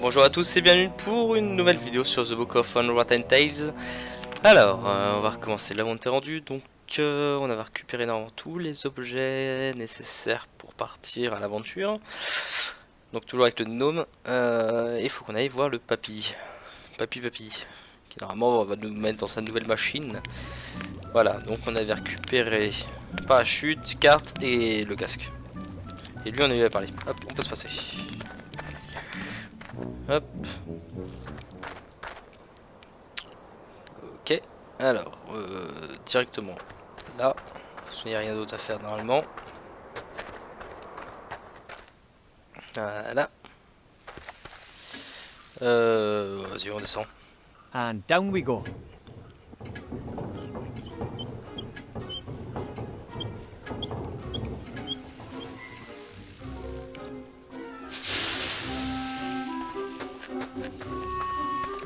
Bonjour à tous et bienvenue pour une nouvelle vidéo sur The Book of Unwritten Tales. Alors, on va recommencer là où on était rendu. Donc, on avait récupéré normalement tous les objets nécessaires pour partir à l'aventure. Donc, toujours avec le gnome. Il faut qu'on aille voir le papy. Papy, qui normalement va nous mettre dans sa nouvelle machine. Voilà, donc on avait récupéré parachute, carte et le casque. Et lui, on avait parlé. Hop, on peut se passer. Hop. Ok. Alors, directement là. Il n'y a rien d'autre à faire normalement. Voilà. Vas-y, on descend. And down we go.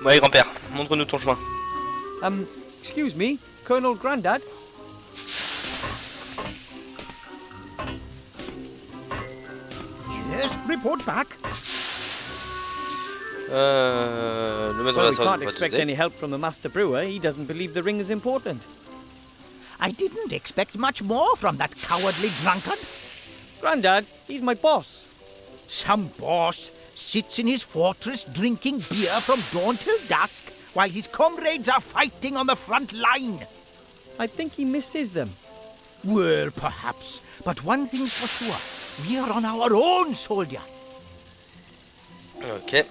Ouais, grand-père, montre-nous ton chemin. Excuse me, Colonel Grandad? Yes, report back. Le maître Well, va we can't expect t'aider. any help from the Master Brewer. He doesn't believe the ring is important. I didn't expect much more from that cowardly drunkard. Grandad, he's my boss. Some boss sits in his fortress drinking beer from dawn till dusk while his comrades are fighting on the front line. I think he misses them. Well, perhaps, but one thing's for sure. We are on our own, soldier. Ok.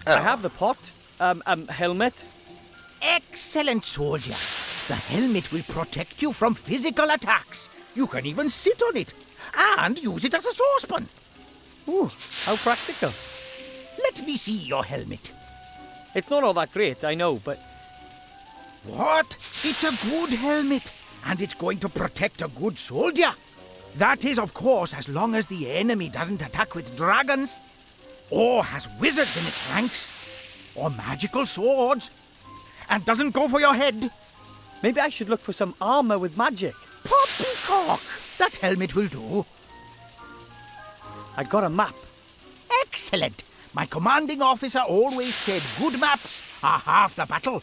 I have the pot, helmet. Excellent, soldier. The helmet will protect you from physical attacks. You can even sit on it and use it as a saucepan. Ooh, how practical. Let me see your helmet. It's not all that great, I know, but What? It's a good helmet, and it's going to protect a good soldier. That is, of course, as long as the enemy doesn't attack with dragons, or has wizards in its ranks, or magical swords, and doesn't go for your head. maybe I should look for some armor with magic. Poppycock! That helmet will do. I got a map. Excellent. My commanding officer always said good maps are half the battle.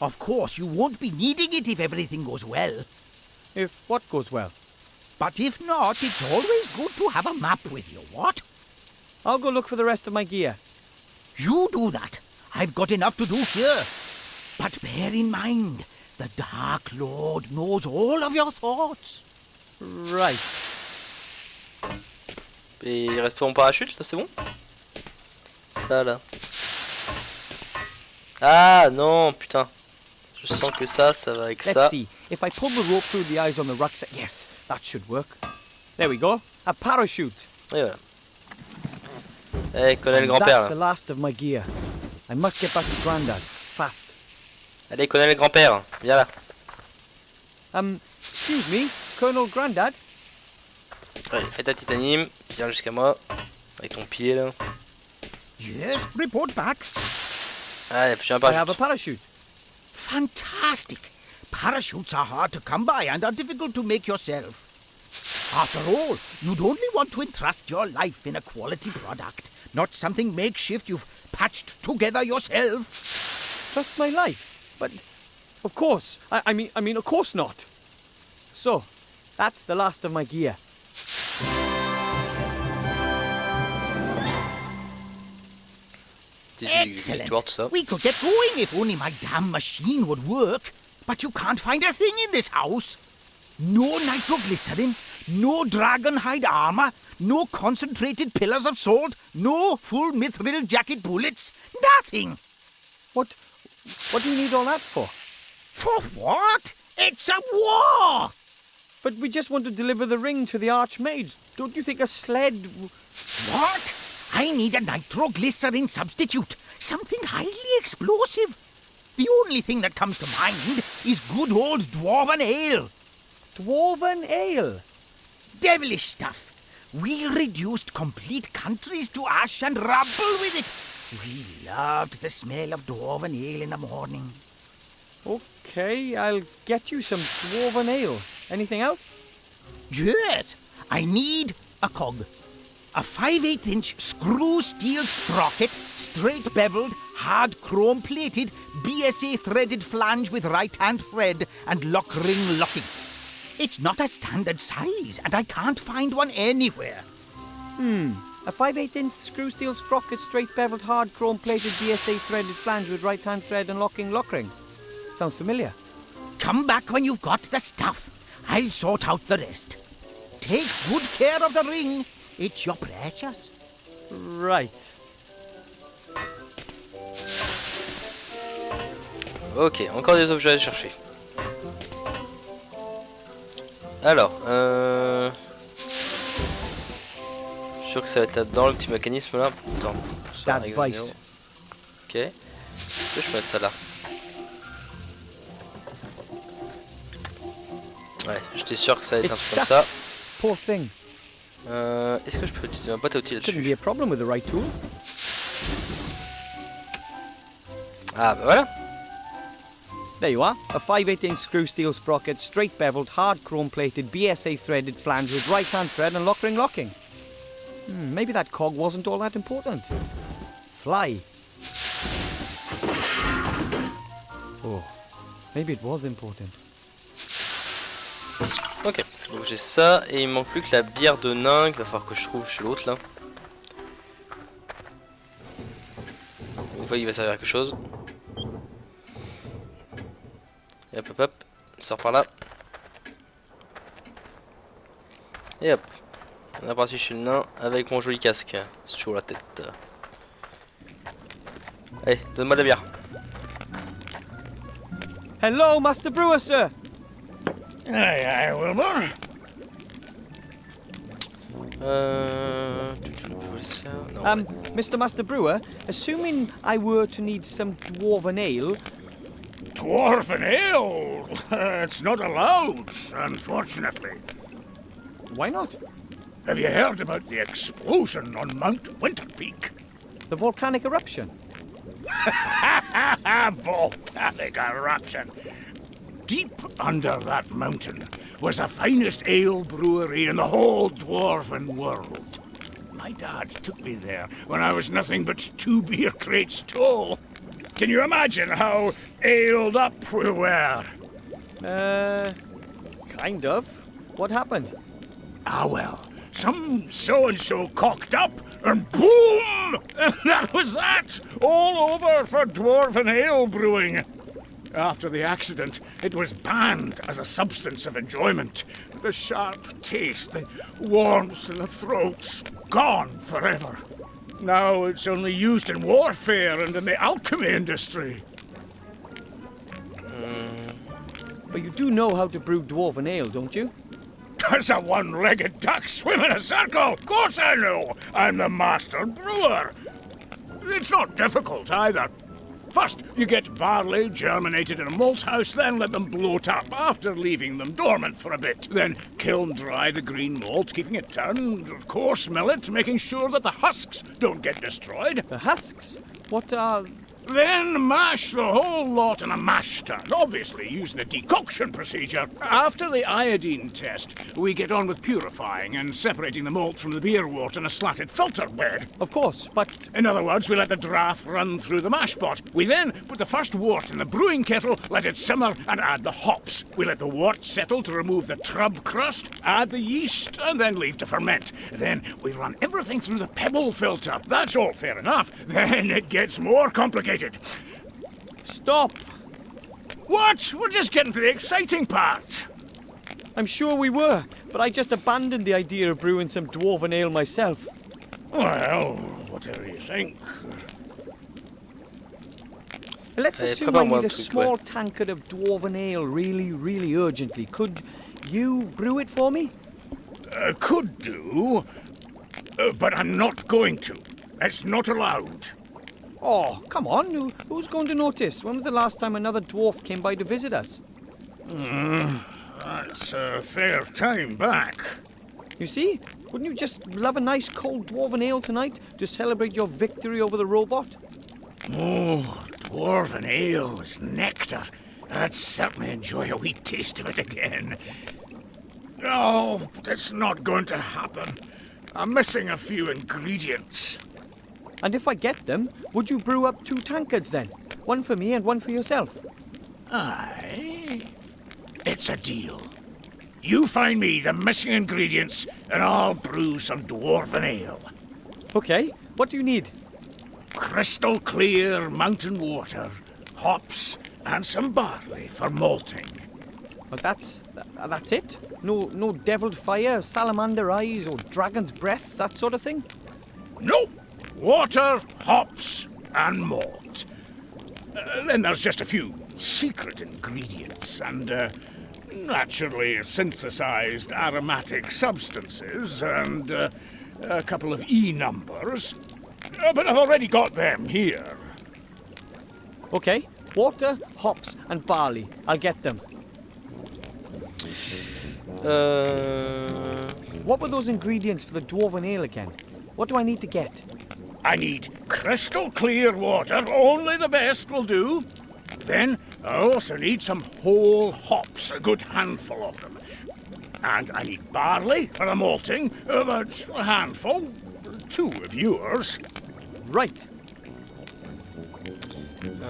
Of course, you won't be needing it if everything goes well. If what goes well? But if not, it's always good to have a map with you, what? I'll go look for the rest of my gear. You do that. I've got enough to do here. But bear in mind, the Dark Lord knows all of your thoughts. Right. Et il reste pas mon parachute là, c'est bon? Ça là. Ah non, putain. Je sens que ça va avec Let's ça. see. If I pull the rope through the eyes on the rucksack, yes, that should work. There we go. A parachute. Et voilà. Eh, connais le And grand-père that's the là. last of my gear. I must get back to Grandad fast. Allez, connais le grand-père. Viens là. Excuse me, Colonel Grandad. Allez, fais ta titanime. Viens jusqu'à moi. Avec ton pied là. Yes, report back. Allez, j'ai un I have a parachute. parachute. Fantastic. Parachutes are hard to come by and are difficult to make yourself. After all, you'd only want to entrust your life in a quality product, not something makeshift you've patched together yourself. Just my life. But of course. I mean, of course not. So, that's the last of my gear. Excellent. Victoire, tout ça. We could get going if only my damn machine would work. But you can't find a thing in this house. No nitroglycerin, no dragon hide armor, no concentrated pillars of salt, no full mithril jacket bullets. Nothing. What do you need all that for? For what? It's a war! But we just want to deliver the ring to the Archmage. Don't you think a sled... What? I need a nitroglycerin substitute. Something highly explosive. The only thing that comes to mind is good old dwarven ale. Dwarven ale? Devilish stuff. We reduced complete countries to ash and rubble with it. We loved the smell of dwarven ale in the morning. Okay, I'll get you some dwarven ale. Anything else? Yes, I need a cog. A 5/8-inch screw steel sprocket, straight beveled, hard chrome plated, BSA threaded flange with right-hand thread and lock ring locking. It's not a standard size, and I can't find one anywhere. A 5/8-inch screw steel sprocket, straight beveled, hard chrome plated, BSA threaded flange with right hand thread and locking lock ring. Sounds familiar. Come back when you've got the stuff. I'll sort out the rest. Take good care of the ring. It's your precious. Right. Ok, encore des objets à chercher. Alors, je suis sûr que ça va être là-dedans, le petit mécanisme là. Attends, ça Dad's arrive, vice. ok. Est-ce que je peux mettre ça là? Ouais, j'étais sûr que ça allait être un truc comme ça. Poor thing. Est-ce que je peux utiliser ma boîte à outils Shouldn't be là-dessus? a problem with the right tool. Ah bah voilà. There you are. A 5/8-inch screw steel sprocket, straight beveled, hard chrome plated, BSA threaded flange with right hand thread and lock ring locking. Maybe that cog wasn't all that important. Fly. Oh, maybe it was important. Ok, donc j'ai ça et il me manque plus que la bière de nain qu'il va falloir que je trouve chez l'autre là. Une fois il va servir à quelque chose. Et hop hop hop, sort par là. Et hop, on est parti chez le nain avec mon joli casque sur la tête. Allez, donne-moi de la bière. Hello, Master Brewer, sir. Aye, Wilbur. Non, Mr. Master Brewer, assuming I were to need some dwarven ale, Dwarven ale? It's not allowed, unfortunately. why not? Have you heard about the explosion on Mount Winterpeak? The volcanic eruption. Volcanic eruption. Deep under that mountain was the finest ale brewery in the whole dwarven world. My dad took me there when I was nothing but 2 beer crates tall. Can you imagine how aled up we were? Kind of. What happened? Ah, well, some so-and-so cocked up, and boom! And that was that! All over for dwarven ale brewing. After the accident, it was banned as a substance of enjoyment. The sharp taste, the warmth in the throat, gone forever. Now it's only used in warfare and in the alchemy industry. But you do know how to brew dwarven ale, don't you? Does a one-legged duck swim in a circle? Of course I know. I'm the master brewer. It's not difficult either. First, you get barley germinated in a malt house, then let them bloat up after leaving them dormant for a bit. Then kiln dry the green malt, keeping it turned. Of course, mill it, making sure that the husks don't get destroyed. The husks? What are... Then mash the whole lot in a mash tun, obviously using a decoction procedure. After the iodine test, we get on with purifying and separating the malt from the beer wort in a slatted filter bed. Of course, but... In other words, we let the draft run through the mash pot. We then put the first wort in the brewing kettle, let it simmer, and add the hops. We let the wort settle to remove the trub crust, add the yeast, and then leave to ferment. Then we run everything through the pebble filter. That's all fair enough. Then it gets more complicated. Stop! What? We're just getting to the exciting part. I'm sure we were, but I just abandoned the idea of brewing some dwarven ale myself. Well, whatever you think. Let's Hey, assume Papa I need a wants to small tankard of dwarven ale really urgently. Could you brew it for me? Could do, but I'm not going to. It's not allowed. Oh, come on. Who's going to notice? When was the last time another dwarf came by to visit us? That's a fair time back. You see? Wouldn't you just love a nice cold dwarven ale tonight to celebrate your victory over the robot? Oh, dwarven ale is nectar. I'd certainly enjoy a wee taste of it again. No, but it's not going to happen. I'm missing a few ingredients. And if I get them, would you brew up 2 tankards then? One for me and one for yourself. Aye. It's a deal. You find me the missing ingredients, and I'll brew some dwarven ale. Okay, what do you need? Crystal clear mountain water, hops, and some barley for malting. Well, that's it? No deviled fire, salamander eyes, or dragon's breath, that sort of thing? Nope. Water, hops, and malt. Then there's just a few secret ingredients and naturally synthesized aromatic substances and a couple of E numbers. But I've already got them here. Okay, water, hops, and barley. I'll get them. What were those ingredients for the dwarven ale again? What do I need to get? I need crystal clear water, only the best will do. Then I also need some whole hops, a good handful of them. And I need barley for the malting, about a handful, 2 of yours. Right.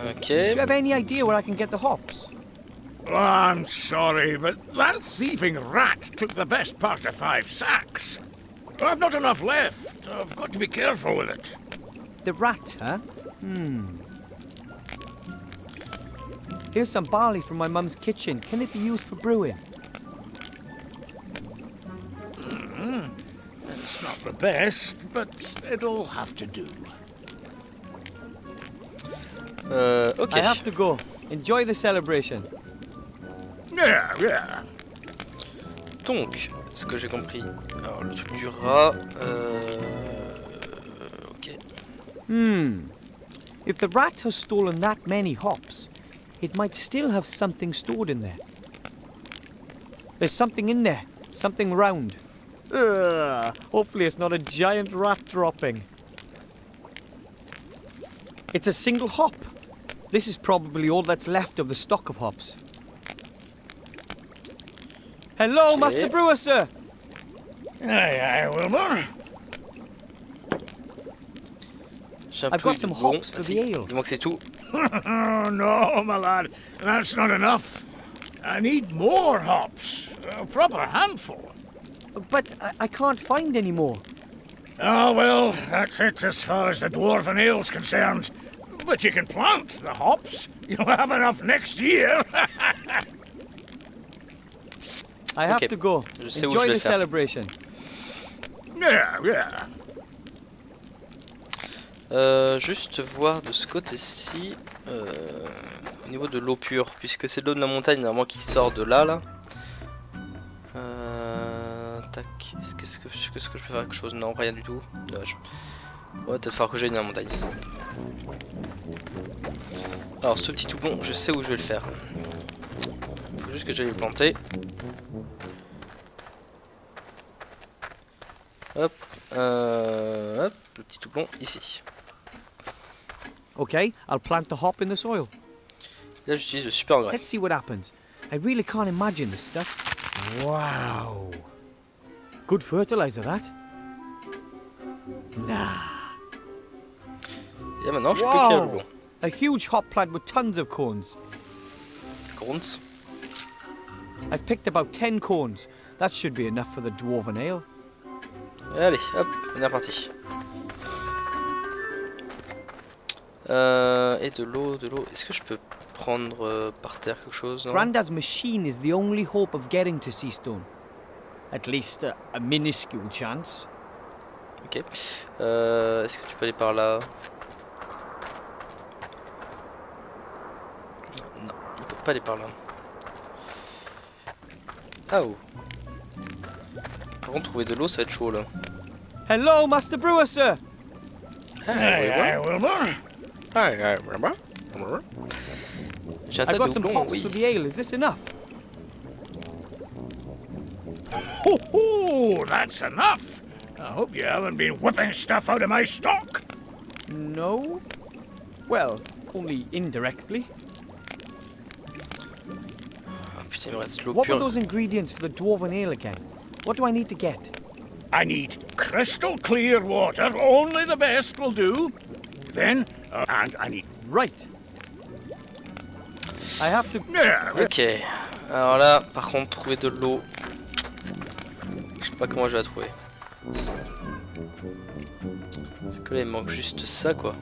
Ok. Do you have any idea where I can get the hops? Oh, I'm sorry, but that thieving rat took the best part of 5 sacks. I've not enough left. I've got to be careful with it. The rat, huh? Here's some barley from my mum's kitchen. Can it be used for brewing? It's not the best, but it'll have to do. Ok. I have to go. Enjoy the celebration. Yeah. Donc, ce que j'ai compris. Alors, le truc du rat. Ok. If the rat has stolen that many hops, it might still have something stored in there. There's something in there. Something round. Ugh, hopefully it's not a giant rat dropping. It's a single hop. This is probably all that's left of the stock of hops. Hello, Okay. Master Brewer, sir. Aye, Wilbur. J'ai un I've peu got some bon. hops for the Vas-y, ale. dis-moi que c'est tout. Oh, no, my lad. That's not enough. I need more hops. A proper handful. But I can't find any more. Oh, well, that's it as far as the dwarven ale's concerned. But you can plant the hops. You'll have enough next year. I have Ok. to go. Je sais où je Enjoy vais the le faire. celebration. Yeah. Juste voir de ce côté-ci, au niveau de l'eau pure, puisque c'est l'eau de la montagne normalement qui sort de là. Tac, est-ce que je peux faire quelque chose? Non, rien du tout. Dommage. Ouais, peut-être falloir que j'aille dans la montagne. Alors, ce petit houblon, je sais où je vais le faire. Il faut juste que j'aille le planter. Hop, hop, le petit houblon ici. Okay, I'll plant the hop in the soil. Là, j'utilise le super engrais. Let's see what happens. I really can't imagine this stuff. Wow. Good fertilizer, that. Et maintenant, je peux cuire le houblon. A huge hop plant with tons of cones. Cones. I've picked about 10 cones. That should be enough for the dwarven ale. Allez, hop, on est reparti. Et de l'eau. Est-ce que je peux prendre par terre quelque chose? Non. Grandad's machine is the only hope of getting to Seastone. At least a minuscule chance. Ok. Est-ce que tu peux aller par là? Non, il peut pas aller par là. Ah oh. Par contre, trouver de l'eau, ça va être chaud là. Hello, Master Brewer, sir. Aye, Wilbur. J'ai un I've tas got de some houblon, hops oui. for the ale. Is this enough? Ho, that's enough. I hope you haven't been whipping stuff out of my stock. No. Well, only indirectly. Ah, putain, il me reste l'eau What were pure. those ingredients for the dwarven ale again? What do I need to get? I need crystal clear water. Only the best will do. Then, and I need... Right. I have to... Ok. Alors là, par contre, trouver de l'eau. Je sais pas comment je vais la trouver. Parce que là, il manque juste ça, quoi.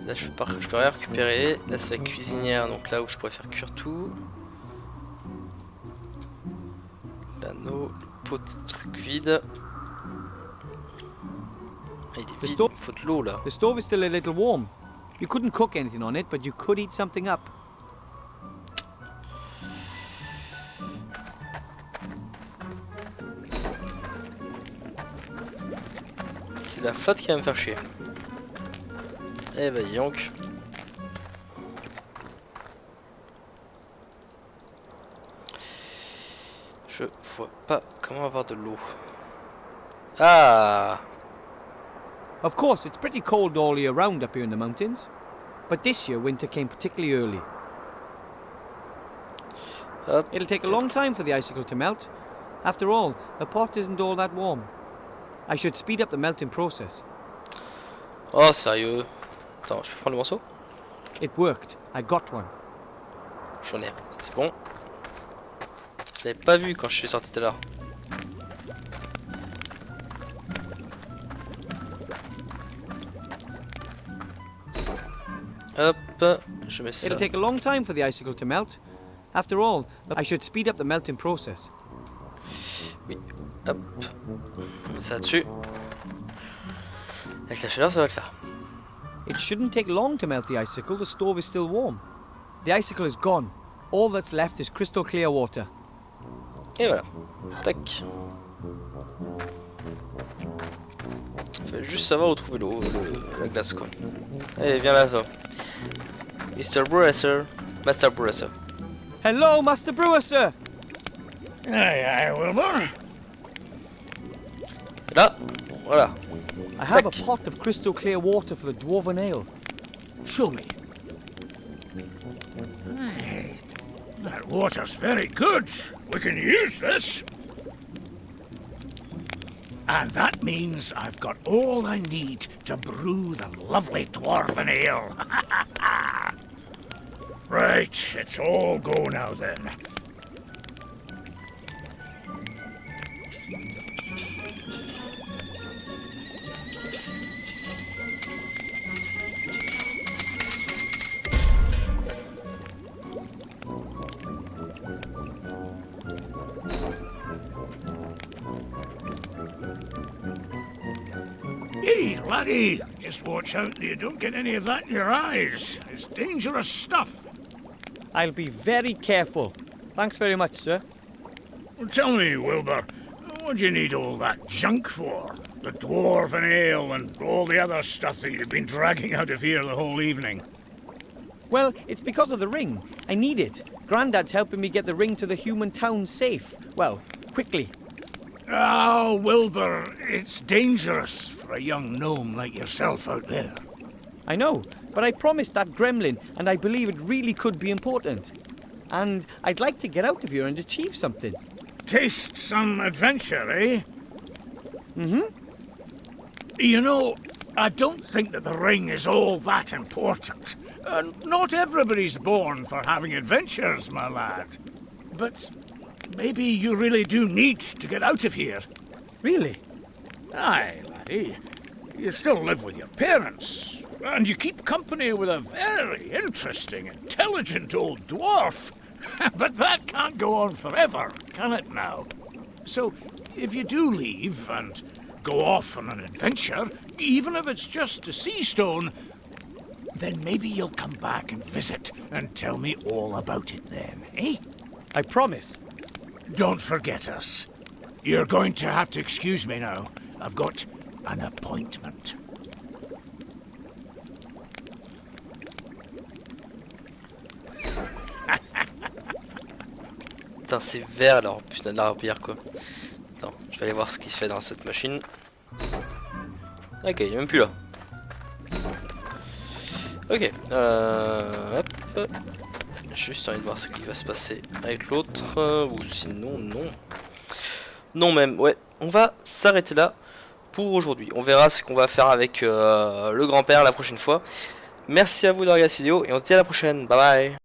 Là, je peux rien récupérer. Là, c'est la cuisinière, donc là où je pourrais faire cuire tout. L'anneau, le pot de trucs vides. Ah, il est vide, il me faut de l'eau là. The stove is still a little warm. You couldn't cook anything on it, but you could heat something up. C'est la flotte qui va me faire chier. Eh bah yonk. Je vois pas comment avoir de l'eau. Ah! Of course, it's pretty cold all year round up here in the mountains. But this year, winter came particularly early. Hop. It'll take a long time for the icicle to melt. After all, the pot isn't all that warm. I should speed up the melting process. Oh sérieux? Attends, je peux prendre le morceau? It worked. I got one. J'en ai un, c'est bon. Je l'avais pas vu quand je suis sorti tout à l'heure. Hop, je mets ça. It'll take a long time for the icicle to melt. After all, I should speed up the melting process. Oui, hop. On met ça dessus. Avec la chaleur, ça va le faire. It shouldn't take long to melt the icicle. The stove is still warm. The icicle is gone. All that's left is crystal clear water. Et voilà. Tac. Faut juste savoir où trouver l'eau, la glace quoi. Allez, viens là toi. Mr. Brewer, Master Brewer. Hello, Master Brewer, sir. Aye, aye, Wilbur. Et là, voilà. I have Tac. a pot of crystal clear water for the dwarven ale. Show me. Aye, that water's very good. We can use this. And that means I've got all I need to brew the lovely dwarven ale. Right, it's all go now then. Hey, laddie, just watch out that you don't get any of that in your eyes. It's dangerous stuff. I'll be very careful. Thanks very much, sir. Well, tell me, Wilbur, what do you need all that junk for? The dwarven ale and all the other stuff that you've been dragging out of here the whole evening. Well, it's because of the ring. I need it. Grandad's helping me get the ring to the human town safe. Well, quickly. Oh, Wilbur, it's dangerous for a young gnome like yourself out there. I know, but I promised that gremlin, and I believe it really could be important. And I'd like to get out of here and achieve something. Taste some adventure, eh? Mm-hmm. You know, I don't think that the ring is all that important. Not everybody's born for having adventures, my lad. But maybe you really do need to get out of here. Really? Aye, laddie. You still live with your parents, and you keep company with a very interesting, intelligent old dwarf. But that can't go on forever, can it now? So, if you do leave and go off on an adventure, even if it's just a sea stone, then maybe you'll come back and visit and tell me all about it then, eh? I promise. Don't forget us. You're going to have to excuse me now. I've got an appointment. Putain, c'est vert alors, putain de la bière quoi. Attends, je vais aller voir ce qui se fait dans cette machine. Ok, il est même plus là. Ok, hop. Juste envie de voir ce qui va se passer avec l'autre, ou sinon non. Non même, ouais. On va s'arrêter là pour aujourd'hui. On verra ce qu'on va faire avec le grand-père la prochaine fois. Merci à vous d'avoir regardé cette vidéo et on se dit à la prochaine. Bye bye.